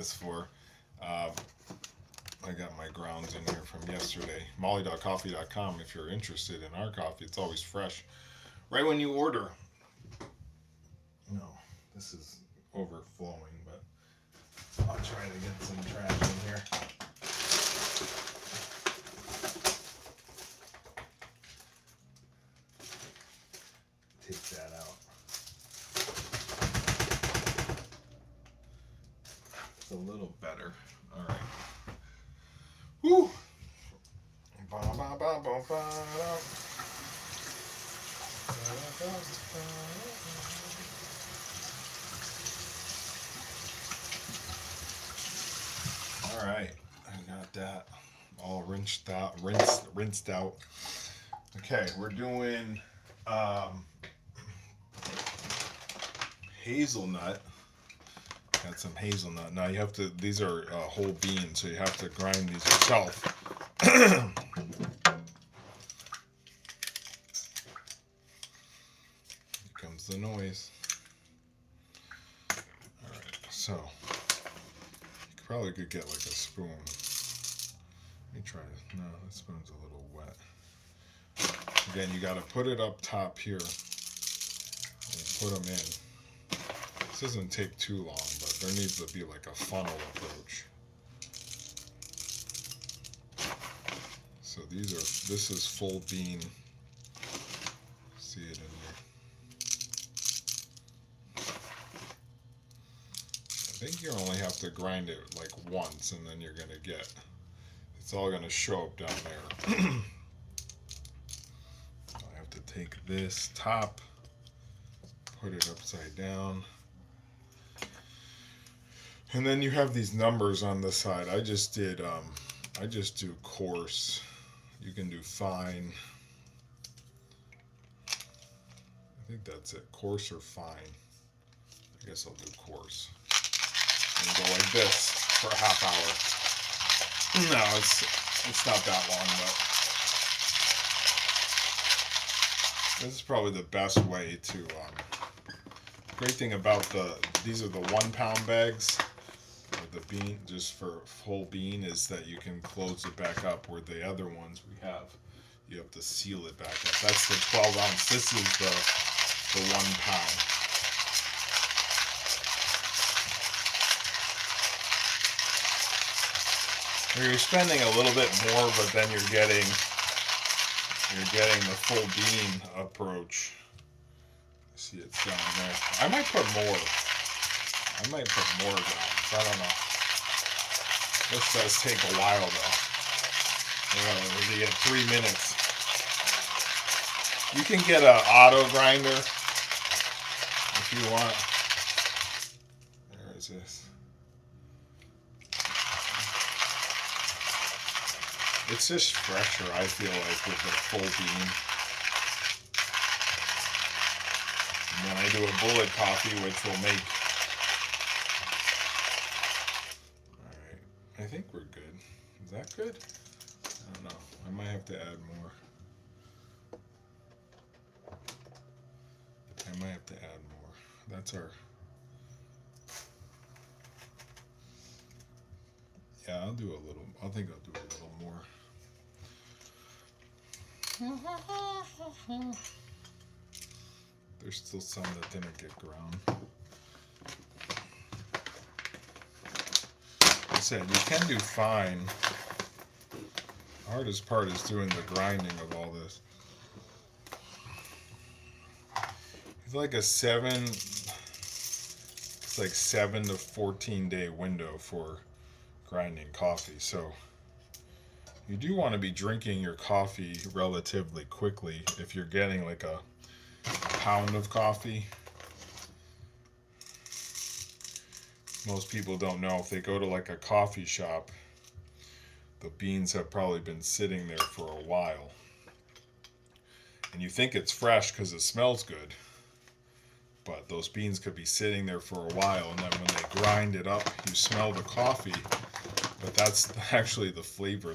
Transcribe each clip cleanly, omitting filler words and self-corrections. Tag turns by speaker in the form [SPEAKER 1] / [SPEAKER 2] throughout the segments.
[SPEAKER 1] this for. Uh, I got my grounds in here from yesterday. Molly.coffee.com if you're interested in our coffee. It's always fresh. Right when you order. No, this is overflowing, but I'll try to get some trash in here. Take that out. It's a little better. All right. Woo! Ba, ba, ba, ba, ba, da. All right, I got that all rinsed out. Okay, we're doing hazelnut. Got some hazelnut. Now you have to. These are whole beans, so you have to grind these yourself. Here comes the noise. All right, so you probably could get like a spoon. Let me try it. No, that spoon's a little wet. Again, you got to put it up top here and put them in. This doesn't take too long, but there needs to be like a funnel approach. So this is full bean. See it in there. I think you only have to grind it like once and then you're gonna get, it's all gonna show up down there. I have to take this top, put it upside down. And then you have these numbers on the side. I just do coarse. You can do fine. I think that's it. Coarse or fine. I guess I'll do coarse. And go like this for a half hour. No, it's not that long, but this is probably the best way to. Great thing about these are the 1 pound bags. The bean, just for full bean, is that you can close it back up, where the other ones you have to seal it back up. That's the 12 ounce. This is the 1 pound. You're spending a little bit more, but then you're getting the full bean approach. See, it's down there. I might put more. Grounds. I don't know. This does take a while though. You get 3 minutes. You can get an auto grinder if you want. Where is this? It's just fresher, I feel like, with the full bean. And then I do a bullet coffee, which will make. Alright, I think we're good. Is that good? I don't know. I might have to add more. That's our. Yeah, I'll do a little. I think I'll do a little more. There's still some that didn't get ground. Like I said, you can do fine. The hardest part is doing the grinding of all this. It's like a 7 to 14 day window for grinding coffee. So you do want to be drinking your coffee relatively quickly if you're getting like a pound of coffee. Most people don't know, if they go to like a coffee shop, the beans have probably been sitting there for a while. And you think it's fresh because it smells good. But those beans could be sitting there for a while, and then when they grind it up, you smell the coffee. But that's actually the flavor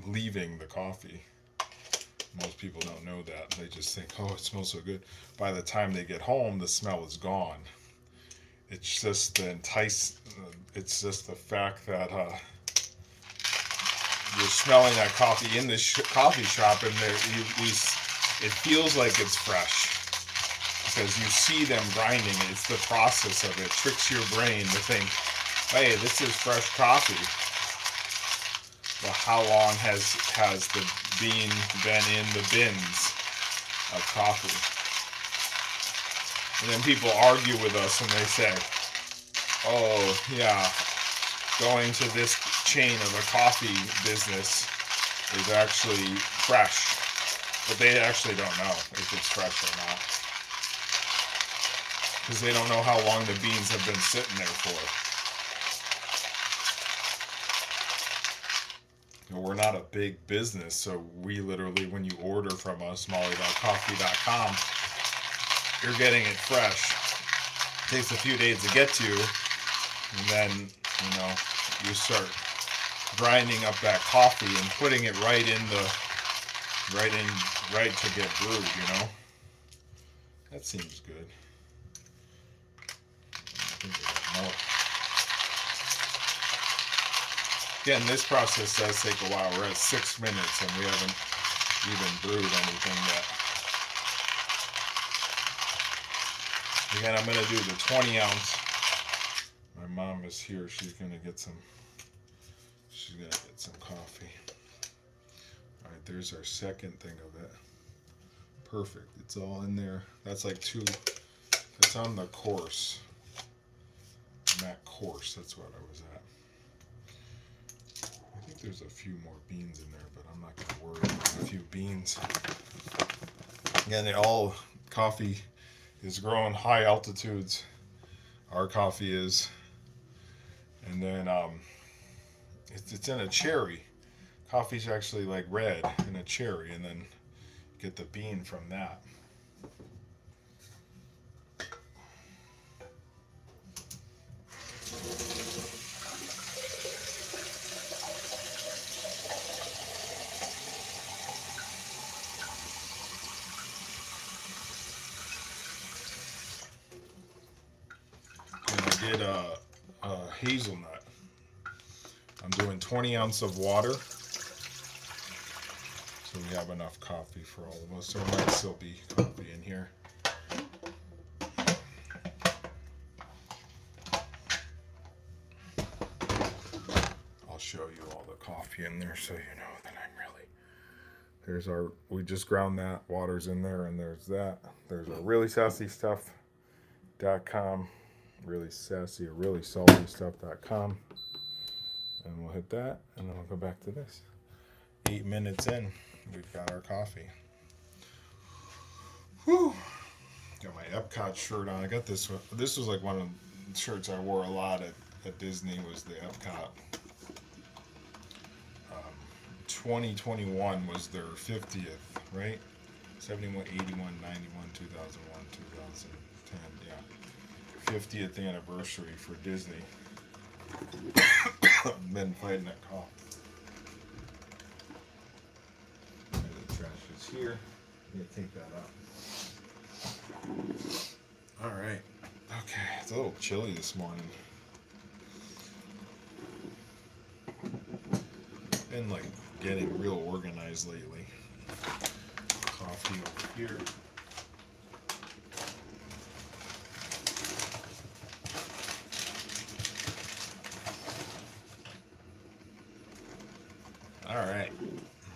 [SPEAKER 1] leaving the coffee. Most people don't know that. They just think, oh, it smells so good. By the time they get home, the smell is gone. It's just it's just the fact that you're smelling that coffee in the coffee shop, and it feels like it's fresh because you see them grinding it. It's the process of it tricks your brain to think, hey, this is fresh coffee. Well, how long has the bean been in the bins of coffee? And then people argue with us and they say, oh, yeah, going to this chain of a coffee business is actually fresh. But they actually don't know if it's fresh or not. Because they don't know how long the beans have been sitting there for. We're not a big business, so we literally, when you order from us, molly.coffee.com, you're getting it fresh. It takes a few days to get to, and then, you start grinding up that coffee and putting it right to get brewed, That seems good. I think there's more. Again, this process does take a while. We're at 6 minutes and we haven't even brewed anything yet. Again, I'm going to do the 20 ounce. My mom is here. She's going to get some coffee. All right, there's our second thing of it. Perfect. It's all in there. That's like that's on the course. On that course, that's what I was at. I think there's a few more beans in there, but I'm not going to worry about a few beans. Again, coffee is growing high altitudes. Our coffee is. And then it's in a cherry. Coffee's actually like red in a cherry, and then get the bean from that. And I did a hazelnut. I'm doing 20 ounces of water. So we have enough coffee for all of us. There might still be coffee in here. I'll show you all the coffee in there so you know that we just ground that. Water's in there, and there's that. There's our really sassy stuff.com. Really sassy or really salty stuff.com. And we'll hit that, and then we'll go back to this. 8 minutes in. We've got our coffee. Whew. Got my Epcot shirt on. I got this one. This was like one of the shirts I wore a lot at Disney, was the Epcot. 2021 was their 50th, right? 71, 81, 91, 2001, 2010, yeah. 50th anniversary for Disney. Been fighting that cough. Here, I'm gonna take that out. All right. Okay, it's a little chilly this morning. Been like getting real organized lately. Coffee over here. All right,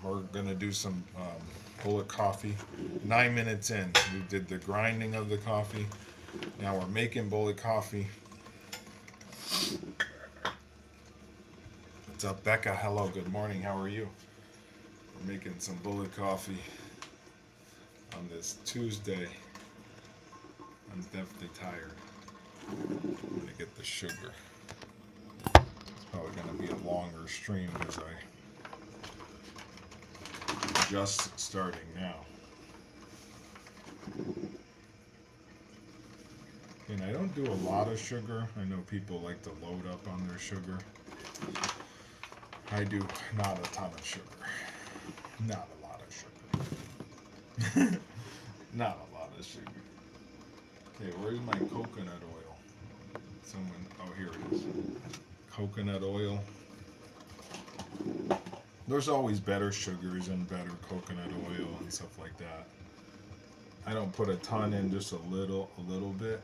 [SPEAKER 1] we're gonna do some bullet coffee. 9 minutes in, we did the grinding of the coffee. Now we're making bullet coffee. What's up, Becca? Hello, good morning. How are you? We're making some bullet coffee on this Tuesday. I'm definitely tired. I'm gonna get the sugar. It's probably gonna be a longer stream because I'm just starting now. And I don't do a lot of sugar. I know people like to load up on their sugar. I do not a ton of sugar. Not a lot of sugar. Not a lot of sugar. Okay, where's my coconut oil? Someone, oh, here it is. Coconut oil. There's always better sugars and better coconut oil and stuff like that. I don't put a ton in, just a little bit,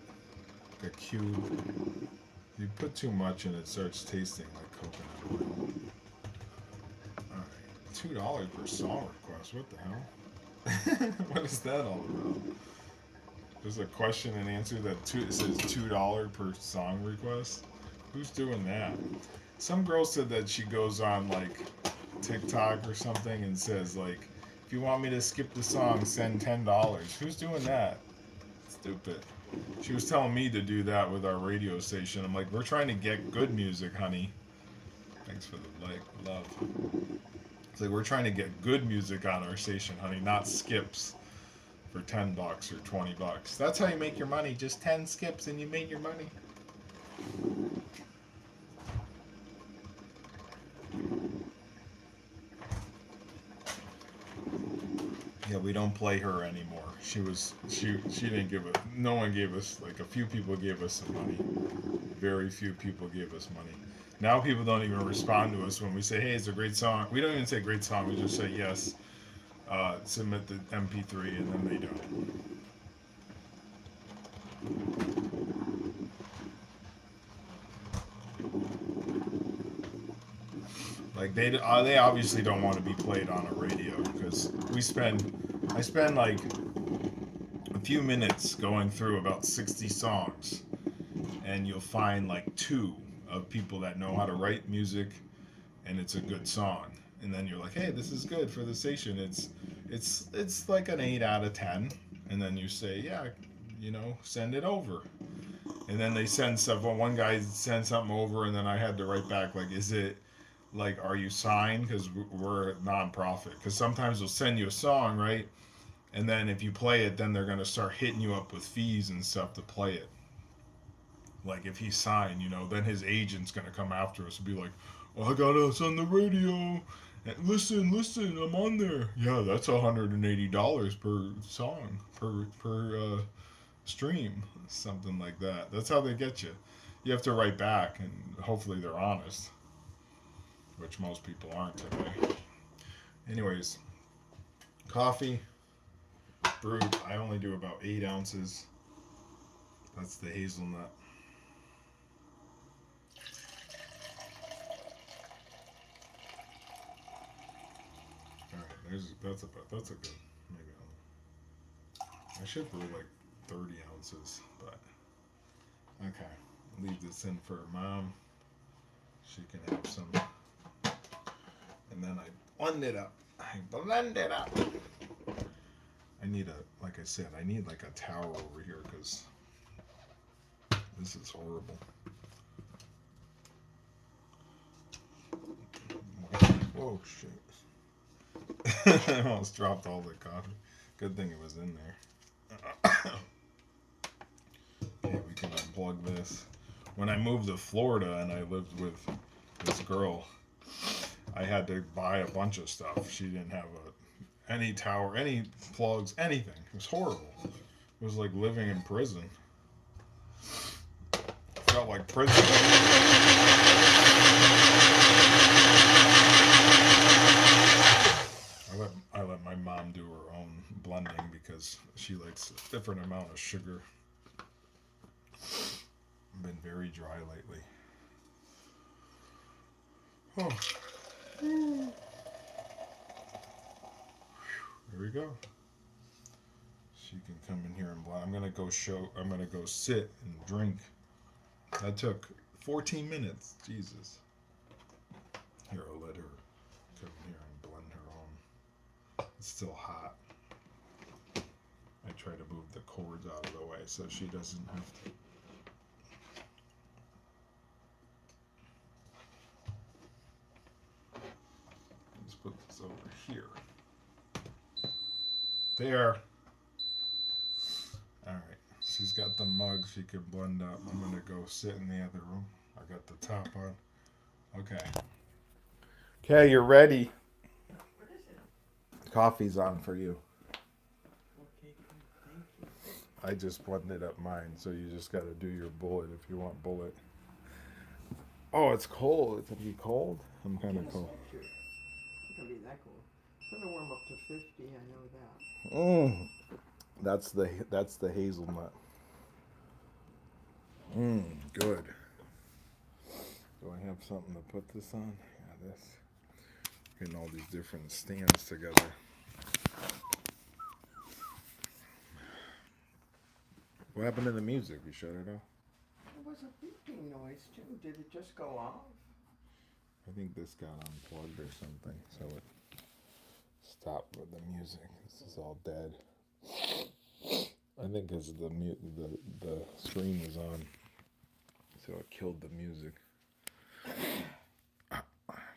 [SPEAKER 1] like a cube. If you put too much in, it starts tasting like coconut oil. All right, $2 per song request. What the hell? What is that all about? There's a question and answer that it says $2 per song request. Who's doing that? Some girl said that she goes on like TikTok or something and says like, if you want me to skip the song, send $10. Who's doing that? Stupid. She was telling me to do that with our radio station. I'm like, we're trying to get good music, honey. Thanks for the love. It's like we're trying to get good music on our station, honey, not skips for $10 or $20. That's how you make your money. Just 10 skips and you made your money. Yeah, we don't play her anymore. She didn't give it. No one gave us, like a few people gave us some money. Very few people gave us money. Now people don't even respond to us when we say, hey, it's a great song. We don't even say great song. We just say yes. Submit the MP3, and then they don't. Like they obviously don't want to be played on a radio because I spend like a few minutes going through about 60 songs, and you'll find like 2 of people that know how to write music, and it's a good song. And then you're like, hey, this is good for the station. It's like an 8 out of 10. And then you say, yeah, send it over. And then they send stuff. Well, one guy sent something over, and then I had to write back like, is it like, are you signed? Because we're a nonprofit. Because sometimes they'll send you a song, right? And then if you play it, then they're gonna start hitting you up with fees and stuff to play it. Like if he's signed, then his agent's gonna come after us and be like, I got us on the radio. Listen, I'm on there. Yeah, that's $180 per song, per stream, something like that. That's how they get you. You have to write back, and hopefully they're honest, which most people aren't today. Anyways, coffee brewed. I only do about 8 ounces. That's the hazelnut. That's a good. Maybe I should brew like 30 ounces, but okay. Leave this in for Mom. She can have some, and then I blend it up. I need like I said, I need like a tower over here because this is horrible. Whoa, shit. I almost dropped all the coffee. Good thing it was in there. Okay, we can unplug this. When I moved to Florida and I lived with this girl, I had to buy a bunch of stuff. She didn't have any tower, any plugs, anything. It was horrible. It was like living in prison. It felt like prison. I let my mom do her own blending because she likes a different amount of sugar. I've been very dry lately. Oh. There we go. She can come in here and blend. I'm gonna go sit and drink. That took 14 minutes. Jesus. Here, I'll let her come here and blend her own. It's still hot. I try to move the cords out of the way so she doesn't have to. Let's put this over here. There. Alright. She's got the mug she can blend up. I'm going to go sit in the other room. I got the top on. Okay. Okay, you're ready.
[SPEAKER 2] What is it?
[SPEAKER 1] Coffee's on for you.
[SPEAKER 2] Okay, thank you.
[SPEAKER 1] I just blended up mine, so you just got to do your bullet if you want bullet. Oh, it's cold. It's gonna be cold. I'm kind of cold.
[SPEAKER 2] It's gonna be that cold. It's gonna warm up to 50. I know that.
[SPEAKER 1] That's the hazelnut. Good. Do I have something to put this on? Yeah, this. Getting all these different stands together. What happened to the music? You shut it off?
[SPEAKER 2] It was a beeping noise too. Did it just go off?
[SPEAKER 1] I think this got unplugged or something, so it stopped with the music. This is all dead. I think because the screen was on, so it killed the music.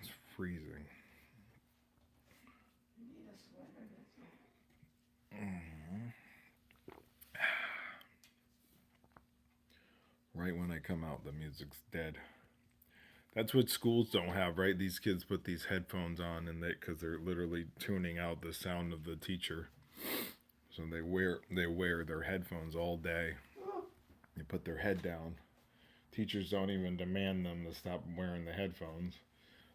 [SPEAKER 1] It's freezing.
[SPEAKER 2] You need a sweater.
[SPEAKER 1] Right when I come out, the music's dead. That's what schools don't have, right? These kids put these headphones on, and because they're literally tuning out the sound of the teacher. So they wear their headphones all day. They put their head down. Teachers don't even demand them to stop wearing the headphones.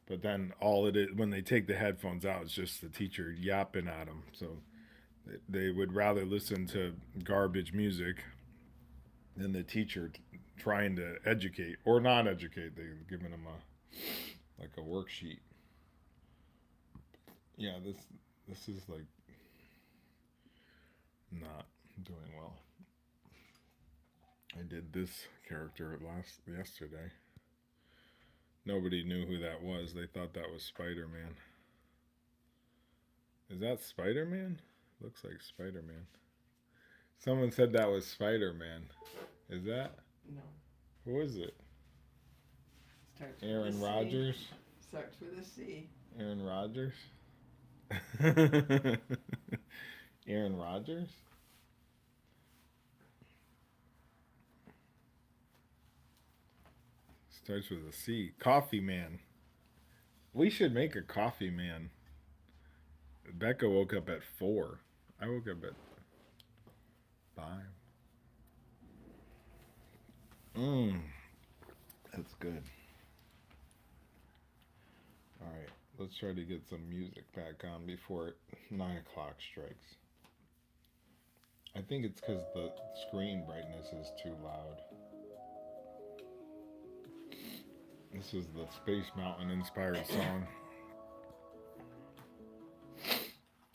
[SPEAKER 1] But then all it is, when they take the headphones out, it's just the teacher yapping at them. So they would rather listen to garbage music than the teacher trying to educate or not educate. They're giving them a worksheet. Yeah, this is like not doing well. I did this character yesterday. Nobody knew who that was. They thought that was Spider-Man. Is that Spider-Man? Looks like Spider-Man. Someone said that was Spider-Man. Is that?
[SPEAKER 2] No.
[SPEAKER 1] Who is it?
[SPEAKER 2] Starts
[SPEAKER 1] Aaron Rodgers?
[SPEAKER 2] Starts with a C.
[SPEAKER 1] Aaron Rodgers? Aaron Rodgers? Starts with a C. Coffee Man. We should make a coffee man. Becca woke up at 4. I woke up at 5. That's good. Alright, let's try to get some music back on before 9 o'clock strikes. I think it's because the screen brightness is too loud. This is the Space Mountain inspired song.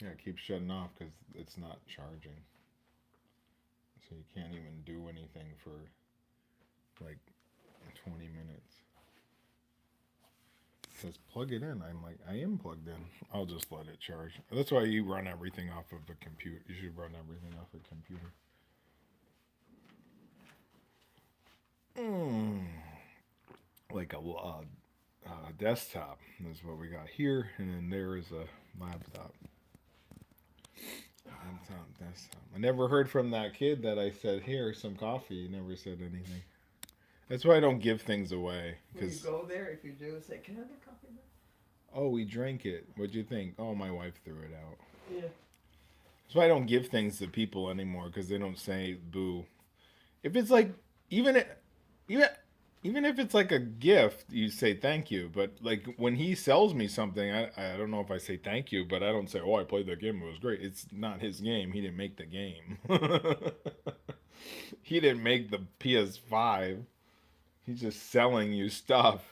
[SPEAKER 1] Yeah, it keeps shutting off because it's not charging. So you can't even do anything for like 20 minutes. It says plug it in. I'm like, I am plugged in. I'll just let it charge. That's why you run everything off of a computer. You should run everything off a computer. Like a desktop is what we got here, and then there is a laptop. Desktop. I never heard from that kid that I said, "Here, some coffee." He never said anything. That's why I don't give things away.
[SPEAKER 2] When you go there, if you do, say, "Can I have a coffee?"
[SPEAKER 1] Oh, we drank it. What'd you think? Oh, my wife threw it out.
[SPEAKER 2] Yeah.
[SPEAKER 1] That's why I don't give things to people anymore because they don't say boo. If it's like even if it's like a gift, you say thank you. But like when he sells me something, I don't know if I say thank you, but I don't say, oh, I played that game. It was great. It's not his game. He didn't make the game. He didn't make the PS5. He's just selling you stuff.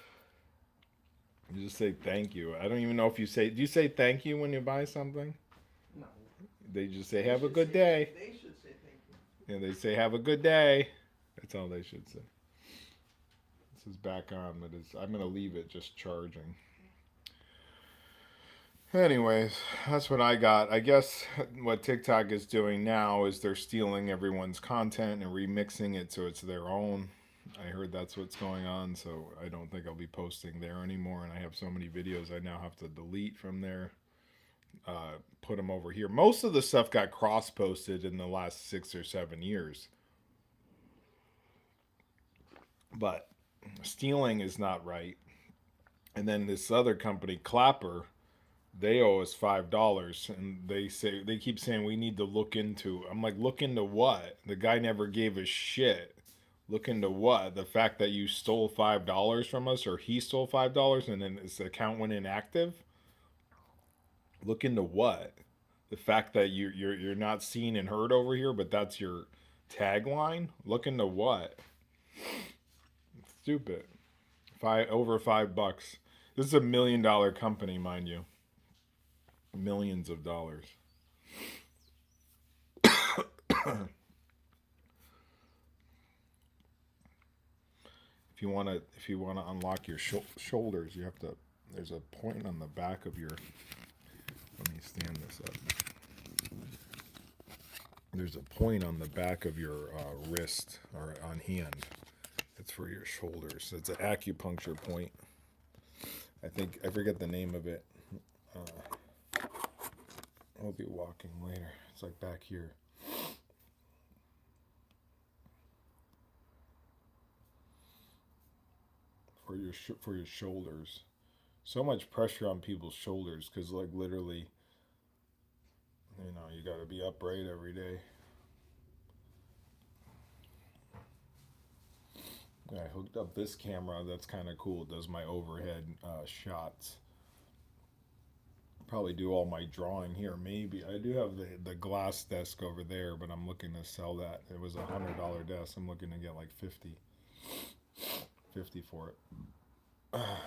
[SPEAKER 1] You just say thank you. I don't even know if you say. Do you say thank you when you buy something?
[SPEAKER 2] No.
[SPEAKER 1] They just say have a good day.
[SPEAKER 2] They should say thank you.
[SPEAKER 1] And they say have a good day. That's all they should say. This is back on, but I'm gonna leave it just charging. Anyways, that's what I got. I guess what TikTok is doing now is they're stealing everyone's content and remixing it so it's their own. I heard that's what's going on, so I don't think I'll be posting there anymore. And I have so many videos I now have to delete from there, put them over here. Most of the stuff got cross-posted in the last 6 or 7 years. But stealing is not right. And then this other company, Clapper, they owe us $5, and they keep saying we need to look into. I'm like, look into what? The guy never gave a shit. Look into what? The fact that you stole $5 from us, or he stole $5, and then his account went inactive. Look into what? The fact that you're not seen and heard over here, but that's your tagline. Look into what? Stupid. Over $5. This is $1 million company, mind you. Millions of dollars. If you wanna unlock your shoulders, you have to. There's a point on the back of your. Let me stand this up. There's a point on the back of your wrist or on hand. It's for your shoulders. It's an acupuncture point. I forget the name of it. I'll be walking later. It's like back here. For your shoulders. So much pressure on people's shoulders because, like, literally, you got to be upright every day. I hooked up this camera. That's kind of cool. It does my overhead shots. Probably do all my drawing here. Maybe I do have the glass desk over there, but I'm looking to sell that. It was $100 desk. I'm looking to get like 50 for it.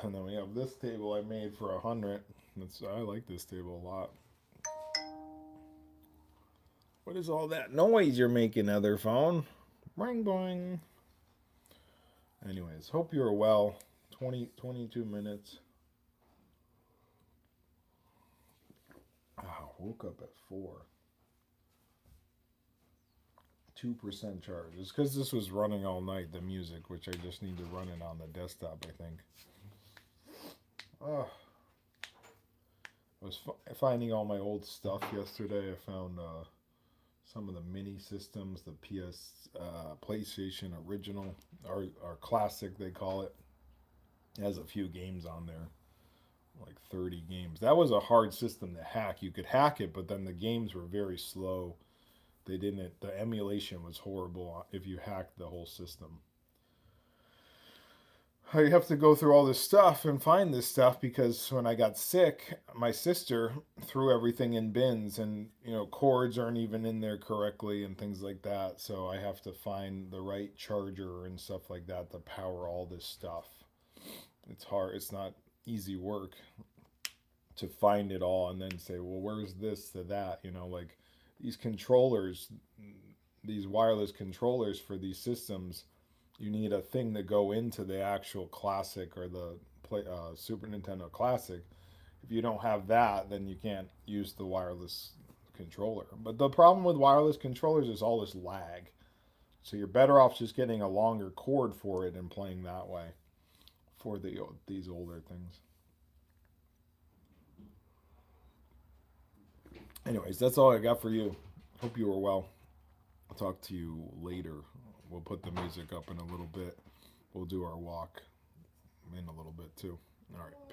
[SPEAKER 1] And then we have this table I made for $100. I like this table a lot. What is all that noise you're making, other phone? Boing boing. Anyways, hope you're well. 22 minutes. Woke up at 4. 2% charge. It's because this was running all night, the music, which I just need to run it on the desktop, I think. I was finding all my old stuff yesterday. I found some of the mini systems, the PlayStation original, or classic they call it. It has a few games on there. Like 30 games. That was a hard system to hack. You could hack it, but then the games were very slow. The emulation was horrible if you hacked the whole system. I have to go through all this stuff and find this stuff because when I got sick, my sister threw everything in bins and, cords aren't even in there correctly and things like that. So I have to find the right charger and stuff like that to power all this stuff. It's hard. It's not easy work to find it all and then say, well, where's this to that? Like these controllers, these wireless controllers for these systems, you need a thing to go into the actual classic or the Super Nintendo Classic. If you don't have that, then you can't use the wireless controller. But the problem with wireless controllers is all this lag. So you're better off just getting a longer cord for it and playing that way for these older things. Anyways, that's all I got for you. Hope you were well. I'll talk to you later. We'll put the music up in a little bit. We'll do our walk in a little bit too. All right, peace.